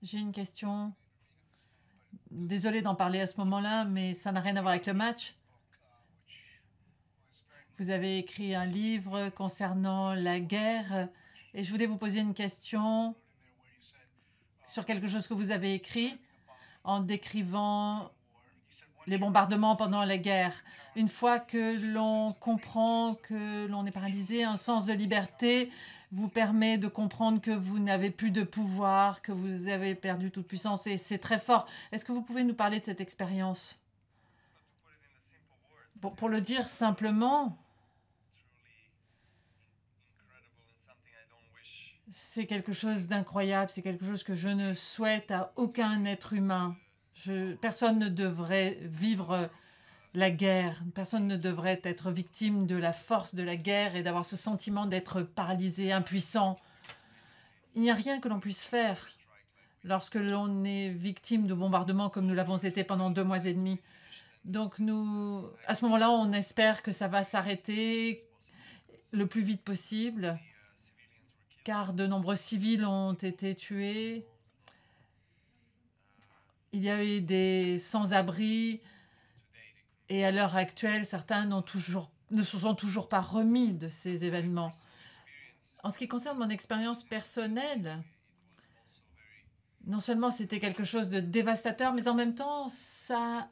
J'ai une question. Désolée d'en parler à ce moment-là, mais ça n'a rien à voir avec le match. Vous avez écrit un livre concernant la guerre et je voulais vous poser une question sur quelque chose que vous avez écrit en décrivant les bombardements pendant la guerre. Une fois que l'on comprend que l'on est paralysé, un sens de liberté vous permet de comprendre que vous n'avez plus de pouvoir, que vous avez perdu toute puissance et c'est très fort. Est-ce que vous pouvez nous parler de cette expérience? Pour le dire simplement, c'est quelque chose d'incroyable, c'est quelque chose que je ne souhaite à aucun être humain. Personne ne devrait vivre la guerre, personne ne devrait être victime de la force de la guerre et d'avoir ce sentiment d'être paralysé, impuissant. Il n'y a rien que l'on puisse faire lorsque l'on est victime de bombardements comme nous l'avons été pendant 2 mois et demi. Donc à ce moment-là, on espère que ça va s'arrêter le plus vite possible, car de nombreux civils ont été tués. Il y a eu des sans-abri et à l'heure actuelle, certains ne se sont toujours pas remis de ces événements. En ce qui concerne mon expérience personnelle, non seulement c'était quelque chose de dévastateur, mais en même temps, ça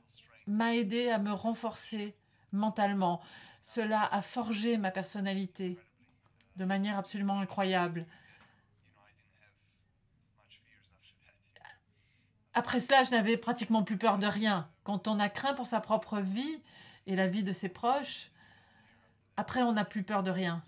m'a aidé à me renforcer mentalement. Cela a forgé ma personnalité de manière absolument incroyable. Après cela, je n'avais pratiquement plus peur de rien. Quand on a craint pour sa propre vie et la vie de ses proches, après, on n'a plus peur de rien.